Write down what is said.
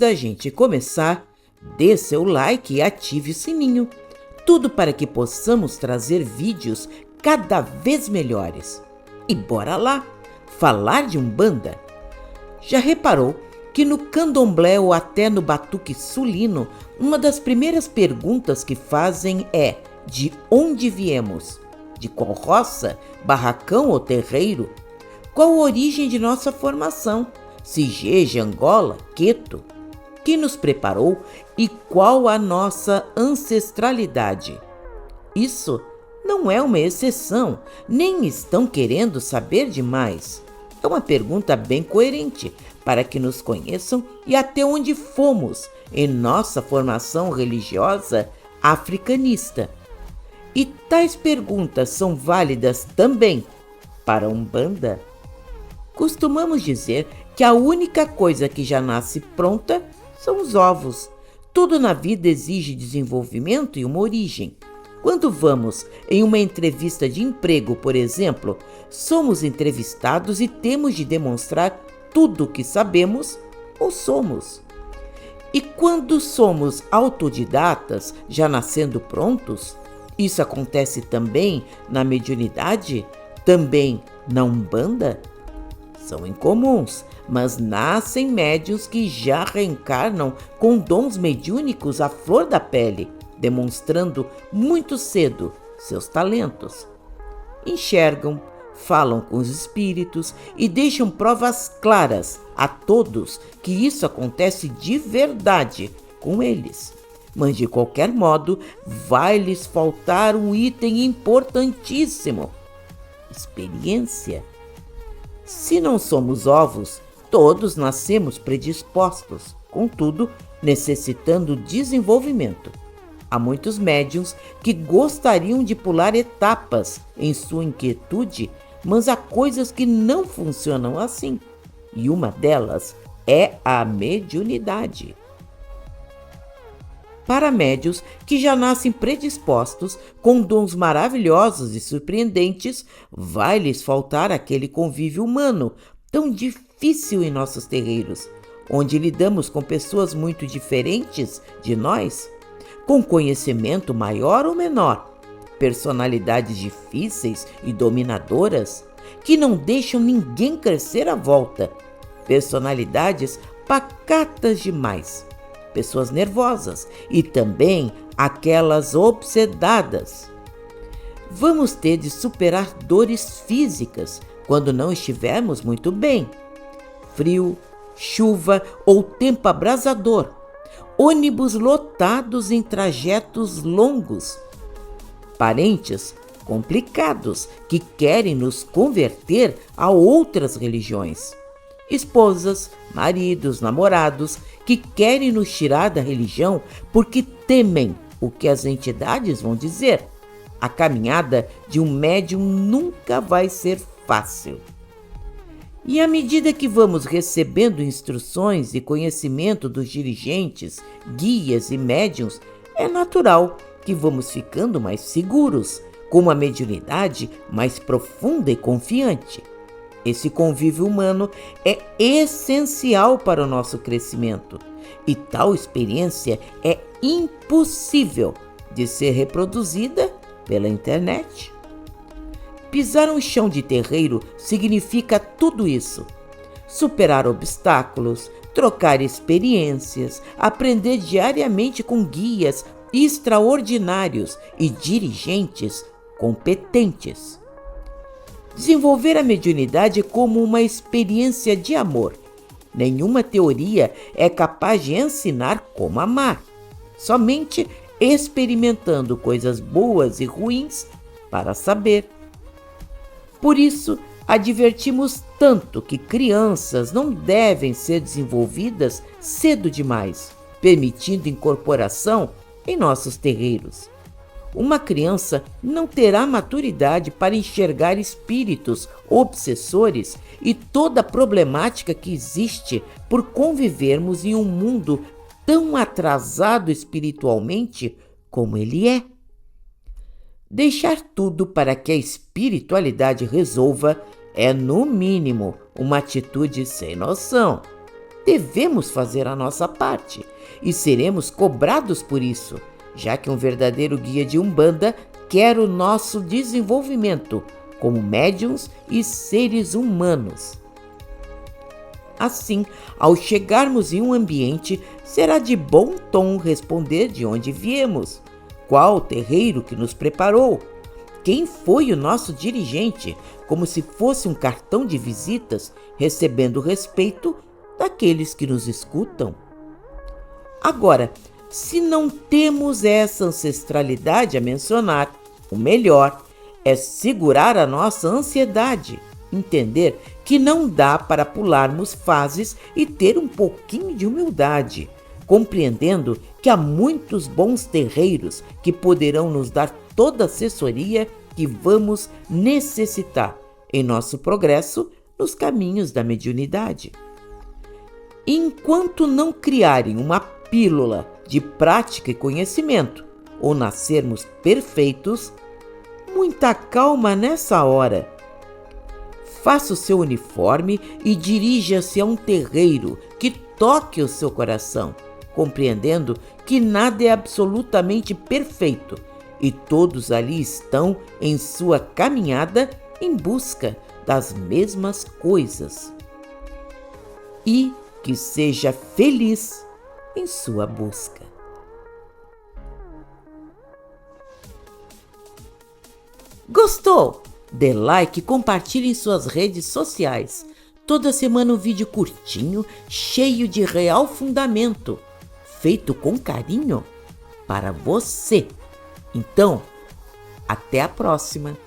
da gente começar, dê seu like e ative o sininho. Tudo para que possamos trazer vídeos cada vez melhores. E bora lá, falar de Umbanda. Já reparou que no candomblé ou até no batuque sulino, uma das primeiras perguntas que fazem é: de onde viemos? De qual roça, barracão ou terreiro? Qual a origem de nossa formação? Sigeja, Angola, Queto? Que nos preparou e qual a nossa ancestralidade? Isso não é uma exceção, nem estão querendo saber demais. É uma pergunta bem coerente para que nos conheçam e até onde fomos em nossa formação religiosa africanista. E tais perguntas são válidas também para a Umbanda. Costumamos dizer que a única coisa que já nasce pronta são os ovos. Tudo na vida exige desenvolvimento e uma origem. Quando vamos em uma entrevista de emprego, por exemplo, somos entrevistados e temos de demonstrar tudo o que sabemos ou somos. E quando somos autodidatas, já nascendo prontos, isso acontece também na mediunidade, também na Umbanda? São incomuns, mas nascem médiuns que já reencarnam com dons mediúnicos à flor da pele, demonstrando muito cedo seus talentos. Enxergam, falam com os espíritos e deixam provas claras a todos que isso acontece de verdade com eles. Mas de qualquer modo, vai lhes faltar um item importantíssimo: experiência. Se não somos ovos, todos nascemos predispostos, contudo, necessitando desenvolvimento. Há muitos médiuns que gostariam de pular etapas em sua inquietude, mas há coisas que não funcionam assim, e uma delas é a mediunidade. Para médiuns que já nascem predispostos, com dons maravilhosos e surpreendentes, vai lhes faltar aquele convívio humano tão difícil em nossos terreiros, onde lidamos com pessoas muito diferentes de nós, com conhecimento maior ou menor, personalidades difíceis e dominadoras, que não deixam ninguém crescer à volta, personalidades pacatas demais, pessoas nervosas e também aquelas obsedadas. Vamos ter de superar dores físicas quando não estivermos muito bem. Frio, chuva ou tempo abrasador, ônibus lotados em trajetos longos, parentes complicados que querem nos converter a outras religiões, esposas, maridos, namorados que querem nos tirar da religião porque temem o que as entidades vão dizer. A caminhada de um médium nunca vai ser fácil. E à medida que vamos recebendo instruções e conhecimento dos dirigentes, guias e médiuns, é natural que vamos ficando mais seguros, com uma mediunidade mais profunda e confiante. Esse convívio humano é essencial para o nosso crescimento, e tal experiência é impossível de ser reproduzida pela internet. Pisar um chão de terreiro significa tudo isso: superar obstáculos, trocar experiências, aprender diariamente com guias extraordinários e dirigentes competentes. Desenvolver a mediunidade como uma experiência de amor. Nenhuma teoria é capaz de ensinar como amar. Somente experimentando coisas boas e ruins para saber. Por isso, advertimos tanto que crianças não devem ser desenvolvidas cedo demais, permitindo incorporação em nossos terreiros. Uma criança não terá maturidade para enxergar espíritos obsessores e toda a problemática que existe por convivermos em um mundo tão atrasado espiritualmente como ele é. Deixar tudo para que a espiritualidade resolva é, no mínimo, uma atitude sem noção. devemos fazer a nossa parte e seremos cobrados por isso, já que um verdadeiro guia de Umbanda quer o nosso desenvolvimento como médiuns e seres humanos. Assim, ao chegarmos em um ambiente, será de bom tom responder de onde viemos, qual o terreiro que nos preparou, quem foi o nosso dirigente, como se fosse um cartão de visitas, recebendo o respeito daqueles que nos escutam. Agora, se não temos essa ancestralidade a mencionar, o melhor é segurar a nossa ansiedade, entender que não dá para pularmos fases e ter um pouquinho de humildade, compreendendo que há muitos bons terreiros que poderão nos dar toda a assessoria que vamos necessitar em nosso progresso nos caminhos da mediunidade. Enquanto não criarem uma pílula de prática e conhecimento, ou nascermos perfeitos, muita calma nessa hora. Faça o seu uniforme e dirija-se a um terreiro que toque o seu coração, compreendendo que nada é absolutamente perfeito e todos ali estão em sua caminhada em busca das mesmas coisas. E que seja feliz em sua busca. Gostou? Dê like e compartilhe em suas redes sociais. Toda semana um vídeo curtinho, cheio de real fundamento, feito com carinho para você. Então, até a próxima!